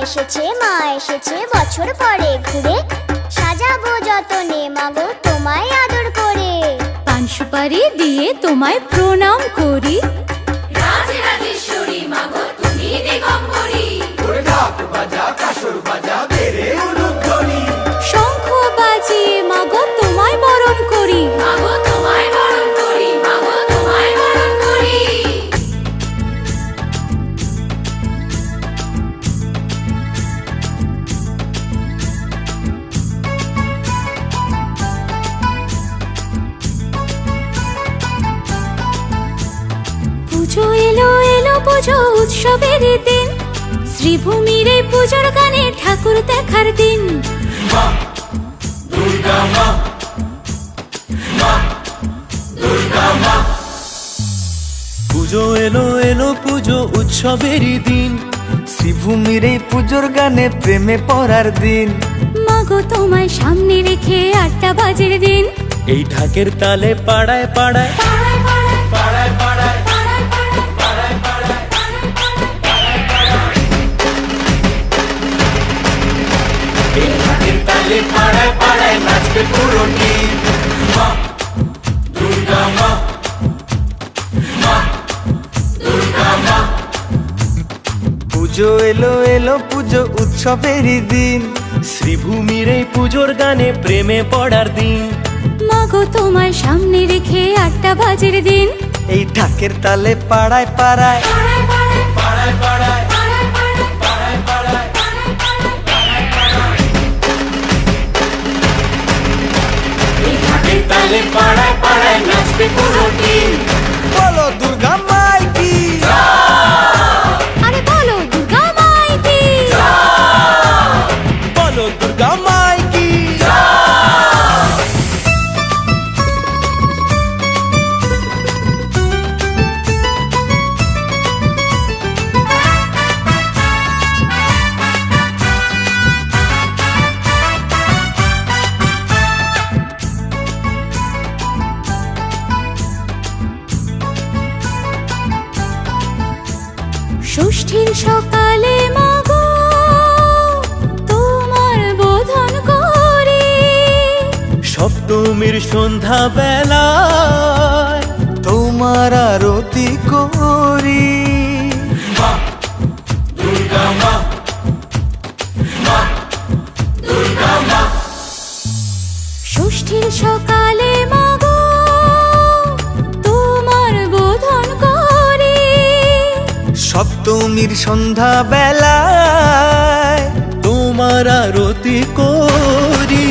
এসেছে বছর পরে ঘুরে, সাজাবো যতনে মাগো তোমায় আদর করে। পান সুপারি দিয়ে তোমায় প্রণাম করি। রাজরাজেশ্বরী মাগো তুমি দিগম্বরী। ওরে ঢাক বাজা কাসর বাজা বেরে উলুধ্বনি, শঙ্খ বাজিয়ে মাগো তোমায় বরণ করি। মাগো তোমায় বরণ করি, মাগো তোমায় বরণ করি। পুজো এলো এলো পুজো উৎসবের দিন, শ্রীভূমির এই পুজোর গানে ঠাকুর দেখার দিন। মা দুর্গা মা, মা দুর্গা মা। পুজো এলো এলো পুজো উৎসবেরই দিন, শ্রীভূমির এই পুজোর গানে প্রেমে পড়ার দিন। মাগো তোমায় সামনে রেখে 8টা বাজের দিন, এই ঢাকের তালে পাড়ায় পাড়ায় পাড়ায় পাড়ায় পাড়ায় পাড়ায় পাড়ায় পাড়ায় পাড়ায় পাড়ায় এই ঢাকের তালে পাড়ায় পাড়ায় নাচবে পুরো টিম। মা দুর্গা মা, মা দুর্গা মা। পুজো এলো এলো পুজো উৎসবেরই দিন, শ্রীভূমির এই পুজোর গানে প্রেমে পড়ার দিন। মাগো তোমায় সামনে রেখে 8টা বাজের দিন, এই ঢাকের তালে পাড়ায় পাড়ায় পাড়ায় পাড়ায় পাড়ায় পাড়ায় পাড়ায় পাড়ায় পাড়ায় পাড়ায় এই ঢাকের তালে পাড়ায় পাড়ায় নাচবে পুরো টিম। বলো দুর্গা মাই কি, আরে বলো দুর্গা মাই কি। বলো দুর্গা মাই কি। ষষ্ঠীর সকালে মাগো তোমার বোধন করি, সপ্তমীর সন্ধ্যা বেলায় তোমার আরতি করি। মা দুর্গা মা, মা দুর্গা মা। ষষ্ঠীর সকালে মাগো তোমার বোধন করি, সপ্তমীর সন্ধ্যা বেলায় তোমার আরতি করি।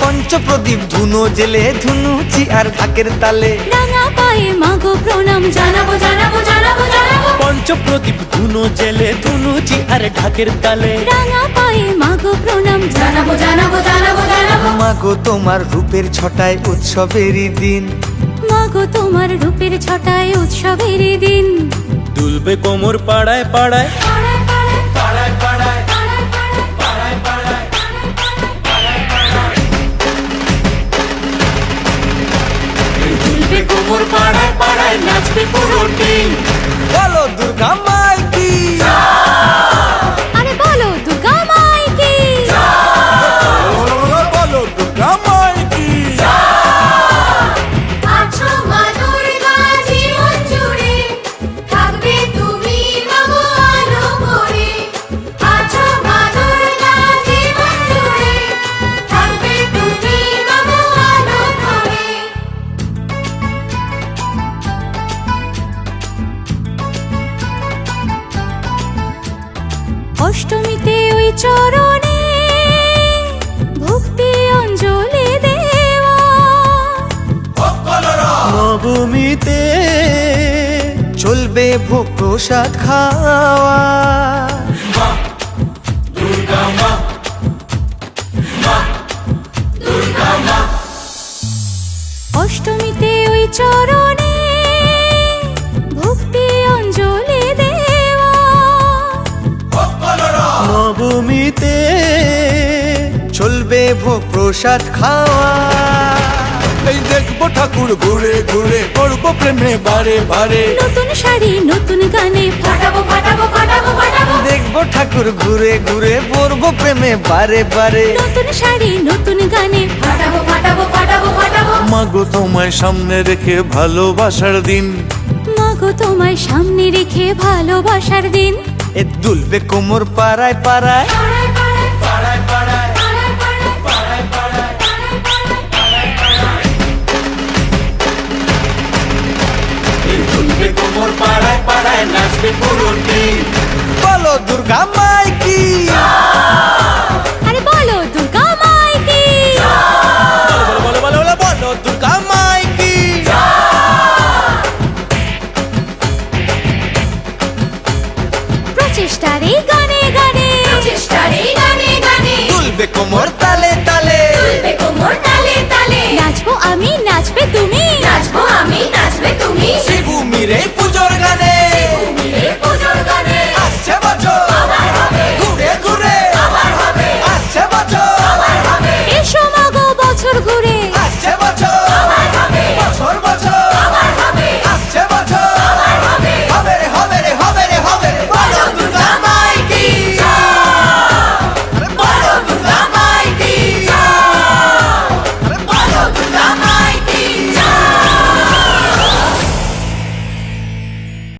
পঞ্চপ্রদীপ ধুনো জেলে ধুনুচি আর ঢাকের তালে, রাঙা পায়ে মাগো প্রণাম জানাবো জানাবো জানাবো জানাবো। পঞ্চপ্রদীপ ধুনো জেলে ধুনুচি আর ঢাকের তালে। রাঙা পায়ে মাগো প্রণাম জানাবো জানাবো জানাবো জানাবো। মাগো তোমার রূপের ছটায় উৎসবেরই দিন, মাগো তোমার রূপের ছটায় উৎসবের দিন। দুলবে কোমর পাড়ায় পাড়ায় পাড়ায় পাড়ায় পাড়ায় পাড়ায় পাড়ায় পাড়ায় পাড়ায় পাড়ায় দুলবে কোমর পাড়ায় পাড়ায় নাচবে পুরো টিম। বলো দুর্গা মাই কি, আরে বলো দুর্গা মাই কি। বলো দুর্গা মাই কি। আছো মা দুর্গা জীবন জুড়ে, থাকবে তুমি মাগো আলো করে। আছো মা দুর্গা জীবন জুড়ে, থাকবে তুমি মাগো আলো করে। অষ্টমীতে ওই চরণে ভক্তি অঞ্জলি দেওয়া, নবমীতে চলবে ভোগ প্রসাদ খাওয়া। মা দুর্গা মা, মা দুর্গা মা। অষ্টমীতে ওই চরণে ভক্তি অঞ্জলি দেওয়া, নবমীতে চলবে ভোগ প্রসাদ খাওয়া। এই দেখবো ঠাকুর ঘুরে ঘুরে করবো প্রেমে বারে বারে। নতুন শাড়ি নতুন গানে ফাটাবো ফাটাবো ফাটাবো ফাটাবো। দেখবো ঠাকুর ঘুরে ঘুরে পড়বো প্রেমে বারে বারে। নতুন শাড়ি নতুন গানে ফাটাবো ফাটাবো ফাটাবো ফাটাবো মাগো তোমায় সামনে রেখে ভালোবাসার দিন, মাগো তোমায় সামনে রেখে ভালোবাসার দিন। এ দুলবে কোমর পাড়ায় পাড়ায়, পাড়ায় পাড়ায় পাড়ায় পাড়ায়, পাড়ায় পাড়ায় পাড়ায় পাড়ায়। এই দুলবে কোমর পাড়ায় পাড়ায় নাচবে পুরো দিন। বলো দুর্গা মাই কি, আরে বলো দুর্গা মাই কি, বলো বলো বলো বলো বলো দুর্গা মাই কি। প্রচেষ্টার এই গানে গানে চেষ্টার এই গানে গানে দুলবে কোমর তালে তালে, তুলবে কোমর তালে তালে নাচবো আমি নাচবে তুমি, নাচবো আমি নাচবে তুমি শ্রীভূমির এই পুজোর গানে।